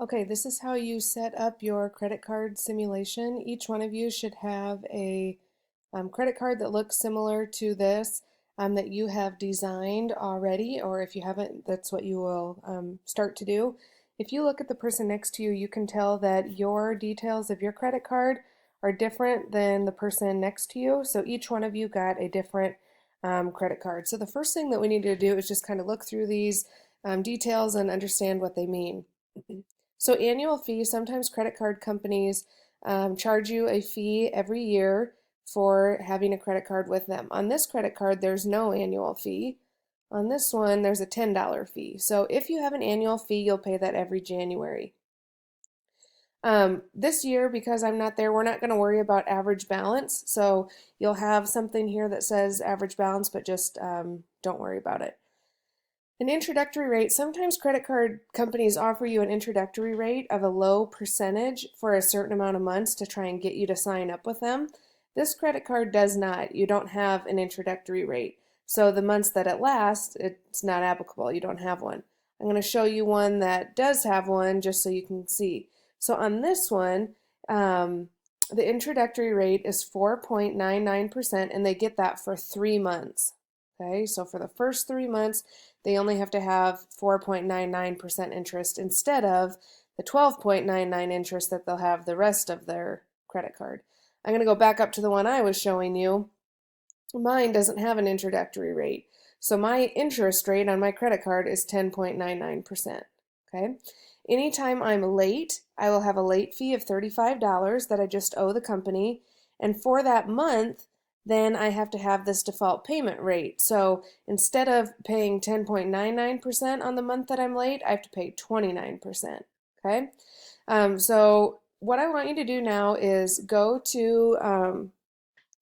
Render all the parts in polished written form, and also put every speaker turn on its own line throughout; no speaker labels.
Okay, this is how you set up your credit card simulation. Each one of you should have a credit card that looks similar to this that you have designed already, or if you haven't, that's what you will start to do. If you look at the person next to you, you can tell that your details of your credit card are different than the person next to you. So each one of you got a different credit card. So the first thing that we need to do is just kind of look through these details and understand what they mean. So annual fees, sometimes credit card companies charge you a fee every year for having a credit card with them. On this credit card, there's no annual fee. On this one, there's a $10 fee. So if you have an annual fee, you'll pay that every January. This year, because I'm not there, we're not going to worry about average balance. So you'll have something here that says average balance, but just don't worry about it. An introductory rate, sometimes credit card companies offer you an introductory rate of a low percentage for a certain amount of months to try and get you to sign up with them. This credit card does not. You don't have an introductory rate. So the months that it lasts, it's not applicable. You don't have one. I'm going to show you one that does have one just so you can see. So on this one, the introductory rate is 4.99%, and they get that for 3 months. Okay, so for the first 3 months, they only have to have 4.99% interest instead of the 12.99 interest that they'll have the rest of their credit card. I'm going to go back up to the one I was showing you. Mine doesn't have an introductory rate. So my interest rate on my credit card is 10.99%. Okay? Anytime I'm late, I will have a late fee of $35 that I just owe the company. And for that month, then I have to have this default payment rate. So instead of paying 10.99% on the month that I'm late, I have to pay 29%. Okay? So what I want you to do now is go to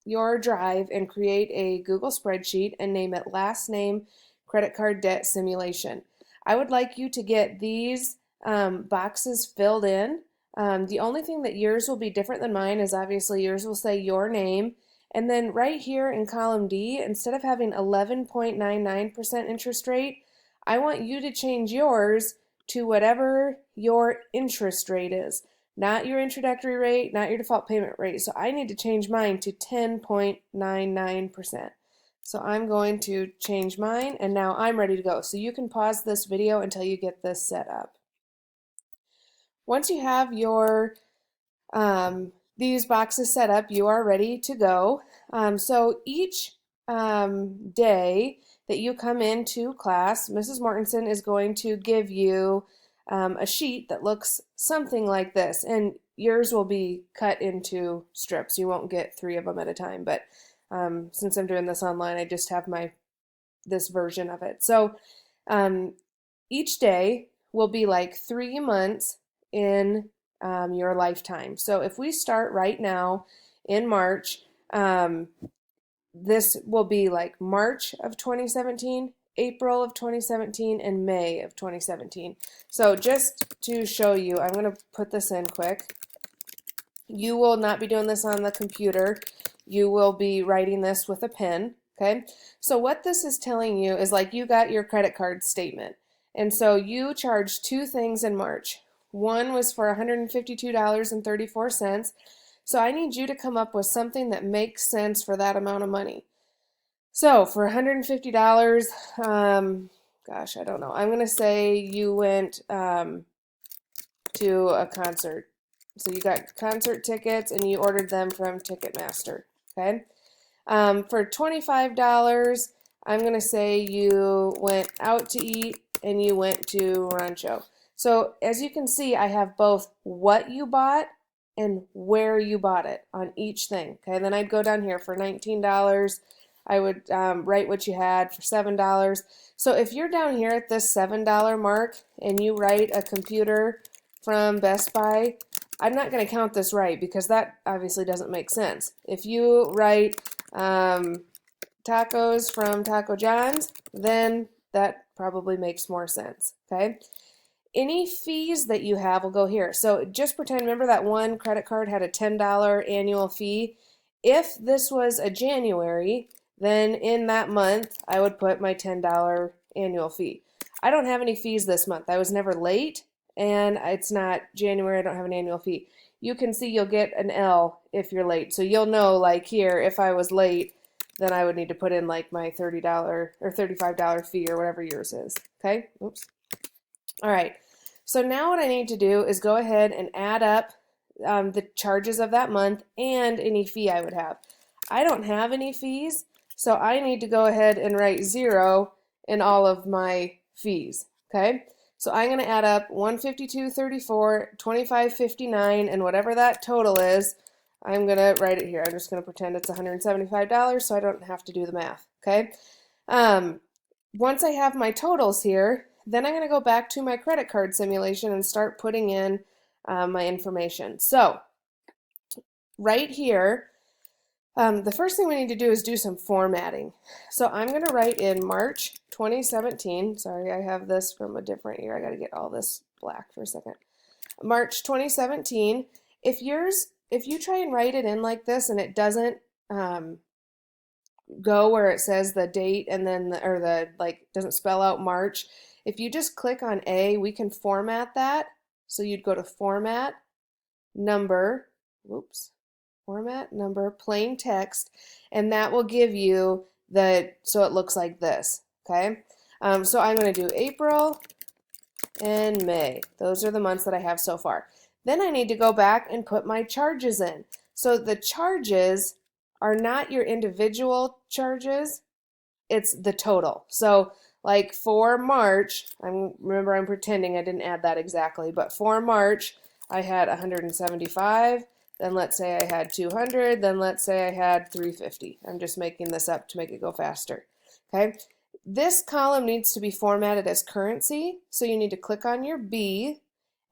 your drive and create a Google spreadsheet and name it last name credit card debt simulation. I would like you to get these boxes filled in. The only thing that yours will be different than mine is obviously yours will say your name. And then right here in column D, instead of having 11.99% interest rate, I want you to change yours to whatever your interest rate is. Not your introductory rate, not your default payment rate. So I need to change mine to 10.99%. So I'm going to change mine, and now I'm ready to go. So you can pause this video until you get this set up. Once you have your these boxes set up, you are ready to go. So each day that you come into class, Mrs. Mortensen is going to give you a sheet that looks something like this, and yours will be cut into strips. You won't get 3 of them at a time, but since I'm doing this online, I just have this version of it. So each day will be like 3 months in your lifetime. So if we start right now in March, this will be like March of 2017, April of 2017, and May of 2017. So just to show you, I'm going to put this in quick. You will not be doing this on the computer. You will be writing this with a pen, okay? So what this is telling you is like you got your credit card statement. And so you charged 2 things in March. One was for $152.34. So I need you to come up with something that makes sense for that amount of money. So for $150, gosh, I don't know. I'm going to say you went to a concert. So you got concert tickets and you ordered them from Ticketmaster, okay? For $25, I'm going to say you went out to eat and you went to Rancho. So as you can see, I have both what you bought and where you bought it on each thing. Okay, then I'd go down here for $19. I would write what you had for $7. So if you're down here at this $7 mark and you write a computer from Best Buy, I'm not going to count this right because that obviously doesn't make sense. If you write tacos from Taco John's, then that probably makes more sense. Okay. Any fees that you have will go here. So just pretend, remember that one credit card had a $10 annual fee? If this was a January, then in that month, I would put my $10 annual fee. I don't have any fees this month. I was never late, and it's not January, I don't have an annual fee. You can see you'll get an L if you're late. So you'll know, like here, if I was late, then I would need to put in like my $30 or $35 fee or whatever yours is. Okay, oops. All right, so now what I need to do is go ahead and add up the charges of that month and any fee I would have. I don't have any fees, so I need to go ahead and write 0 in all of my fees. Okay, so I'm going to add up 152.34, 25.59, and whatever that total is, I'm going to write it here. I'm just going to pretend it's $175 so I don't have to do the math. Okay, once I have my totals here, then I'm going to go back to my credit card simulation and start putting in my information. So right here, the first thing we need to do is do some formatting. So I'm going to write in March 2017. Sorry, I have this from a different year. I got to get all this black for a second. March 2017. If you try and write it in like this and it doesn't go where it says the date and then doesn't spell out March, if you just click on A, we can format that. So you'd go to Format, Number, Format, Number, Plain Text, and that will give you so it looks like this, okay? So I'm going to do April and May. Those are the months that I have so far. Then I need to go back and put my charges in. So the charges are not your individual charges, it's the total. So like for March, remember I'm pretending I didn't add that exactly, but for March I had 175, then let's say I had 200, then let's say I had 350. I'm just making this up to make it go faster. Okay, this column needs to be formatted as currency, so you need to click on your B,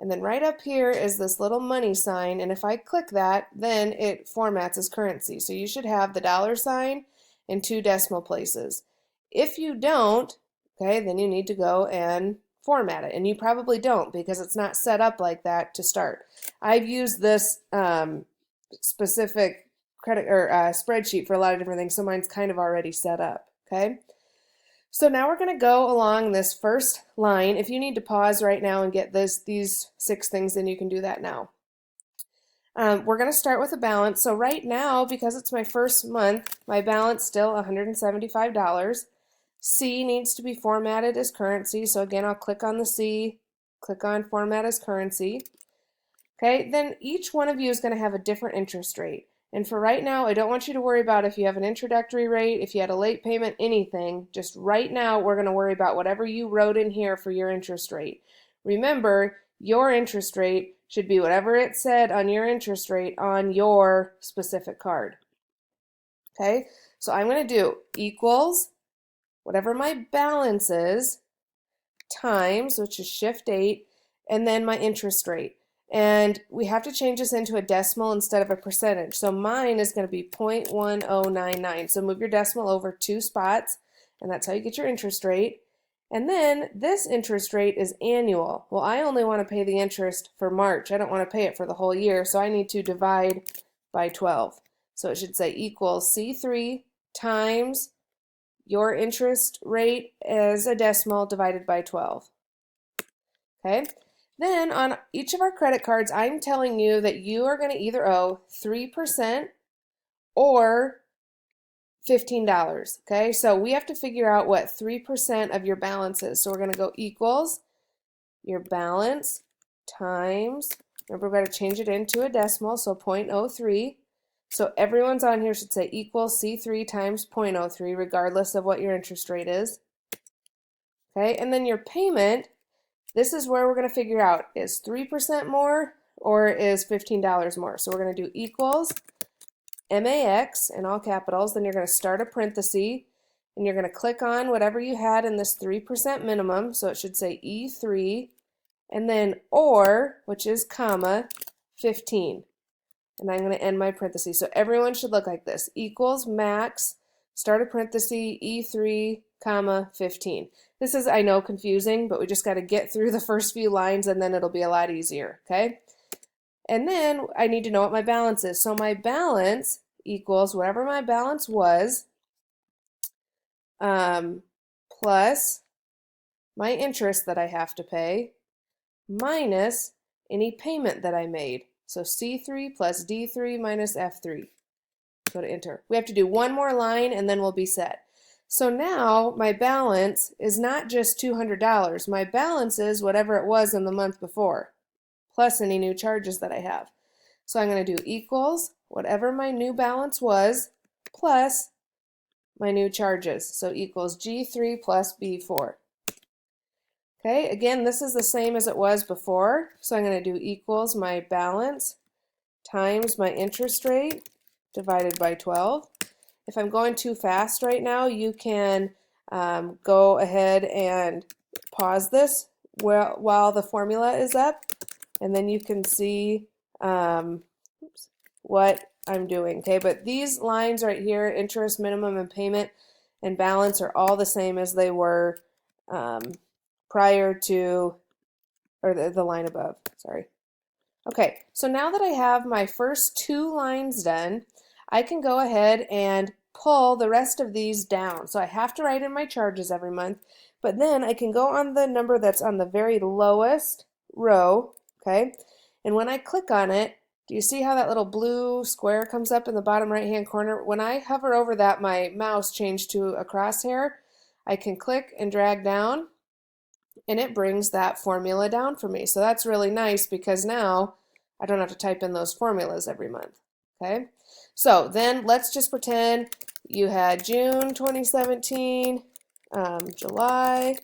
and then right up here is this little money sign, and if I click that, then it formats as currency. So you should have the dollar sign and 2 decimal places. If you don't, okay, then you need to go and format it, and you probably don't because it's not set up like that to start. I've used this specific credit or spreadsheet for a lot of different things, so mine's kind of already set up. Okay, so now we're going to go along this first line. If you need to pause right now and get these 6 things, then you can do that now. We're going to start with a balance. So right now, because it's my first month, my balance still $175. C needs to be formatted as currency. So again, I'll click on the C, click on Format as Currency. Okay, then each one of you is going to have a different interest rate. And for right now, I don't want you to worry about if you have an introductory rate, if you had a late payment, anything. Just right now, we're going to worry about whatever you wrote in here for your interest rate. Remember, your interest rate should be whatever it said on your interest rate on your specific card. Okay, so I'm going to do equals whatever my balance is times, which is Shift 8, and then my interest rate. And we have to change this into a decimal instead of a percentage. So mine is going to be 0.1099. So move your decimal over 2 spots, and that's how you get your interest rate. And then this interest rate is annual. Well, I only want to pay the interest for March. I don't want to pay it for the whole year, so I need to divide by 12. So it should say equals C3 times your interest rate as a decimal divided by 12. Okay, then on each of our credit cards, I'm telling you that you are going to either owe 3% or $15. Okay, so we have to figure out what 3% of your balance is. So we're going to go equals your balance times, remember we've got to change it into a decimal, so 0.03. So everyone's on here should say equals C3 times 0.03 regardless of what your interest rate is. Okay, and then your payment, this is where we're going to figure out is 3% more or is $15 more. So we're going to do equals MAX in all capitals, then you're going to start a parenthesis and you're going to click on whatever you had in this 3% minimum, so it should say E3, and then or, which is comma, 15. And I'm going to end my parenthesis. So everyone should look like this. Equals max, start a parenthesis, E3, comma, 15. This is, I know, confusing, but we just got to get through the first few lines and then it'll be a lot easier, okay? And then I need to know what my balance is. So my balance equals whatever my balance was plus my interest that I have to pay minus any payment that I made. So C3 plus D3 minus F3. Go to enter. We have to do one more line and then we'll be set. So now my balance is not just $200. My balance is whatever it was in the month before, plus any new charges that I have. So I'm going to do equals whatever my new balance was plus my new charges. So equals G3 plus B4. Okay, again, this is the same as it was before. So I'm going to do equals my balance times my interest rate divided by 12. If I'm going too fast right now, you can go ahead and pause this while the formula is up, and then you can see what I'm doing. Okay, but these lines right here, interest, minimum, and payment, and balance are all the same as they were prior to, or the line above, sorry. Okay, so now that I have my first two lines done, I can go ahead and pull the rest of these down. So I have to write in my charges every month, but then I can go on the number that's on the very lowest row, okay? And when I click on it, do you see how that little blue square comes up in the bottom right-hand corner? When I hover over that, my mouse changed to a crosshair. I can click and drag down, and it brings that formula down for me. So that's really nice because now I don't have to type in those formulas every month. Okay, so then let's just pretend you had June 2017, July,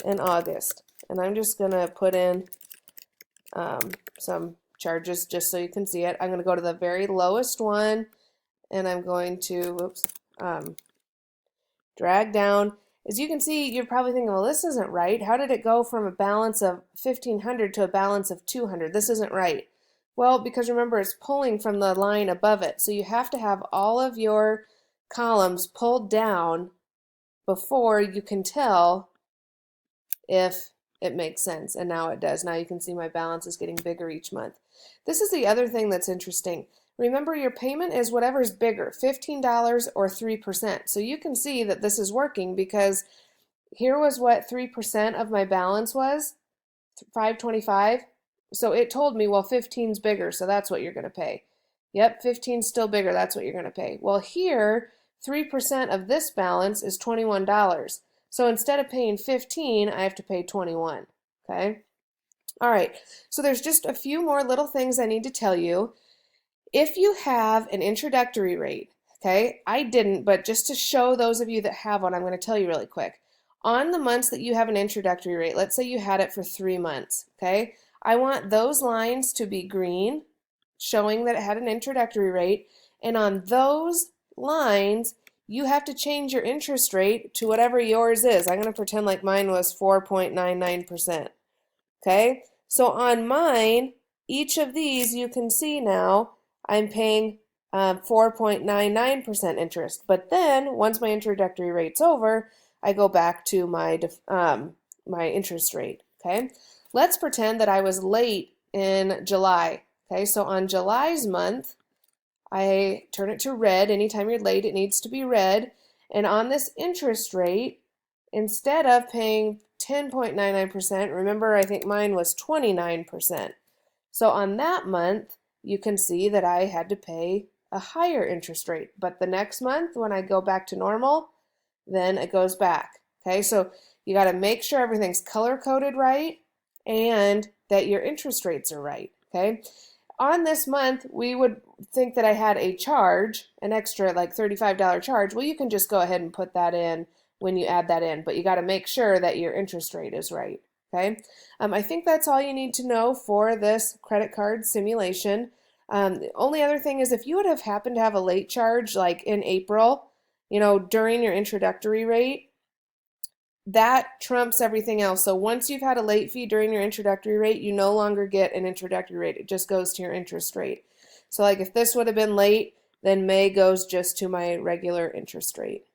and August. And I'm just going to put in some charges just so you can see it. I'm going to go to the very lowest one, and I'm going to drag down. As you can see, you're probably thinking, well, this isn't right. How did it go from a balance of 1,500 to a balance of 200? This isn't right. Well, because remember, it's pulling from the line above it. So you have to have all of your columns pulled down before you can tell if it makes sense. And now it does. Now you can see my balance is getting bigger each month. This is the other thing that's interesting. Remember, your payment is whatever's bigger, $15 or 3%. So you can see that this is working because here was what 3% of my balance was, $525. So it told me, well, 15's bigger, so that's what you're going to pay. Yep, 15's still bigger, that's what you're going to pay. Well, here, 3% of this balance is $21. So instead of paying 15, I have to pay 21. Okay? All right, so there's just a few more little things I need to tell you. If you have an introductory rate, okay, I didn't, but just to show those of you that have one, I'm going to tell you really quick. On the months that you have an introductory rate, let's say you had it for 3 months, okay, I want those lines to be green, showing that it had an introductory rate, and on those lines, you have to change your interest rate to whatever yours is. I'm going to pretend like mine was 4.99%, okay? So on mine, each of these you can see now, I'm paying 4.99% interest. But then, once my introductory rate's over, I go back to my my interest rate. Okay, let's pretend that I was late in July. Okay, so on July's month, I turn it to red. Anytime you're late, it needs to be red. And on this interest rate, instead of paying 10.99%, remember I think mine was 29%. So on that month, you can see that I had to pay a higher interest rate. But the next month, when I go back to normal, then it goes back. Okay, so you got to make sure everything's color-coded right and that your interest rates are right. Okay, on this month, we would think that I had a charge, an extra like $35 charge. Well, you can just go ahead and put that in when you add that in, but you got to make sure that your interest rate is right. Okay, I think that's all you need to know for this credit card simulation. The only other thing is if you would have happened to have a late charge like in April, you know, during your introductory rate, that trumps everything else. So once you've had a late fee during your introductory rate, you no longer get an introductory rate. It just goes to your interest rate. So like if this would have been late, then May goes just to my regular interest rate.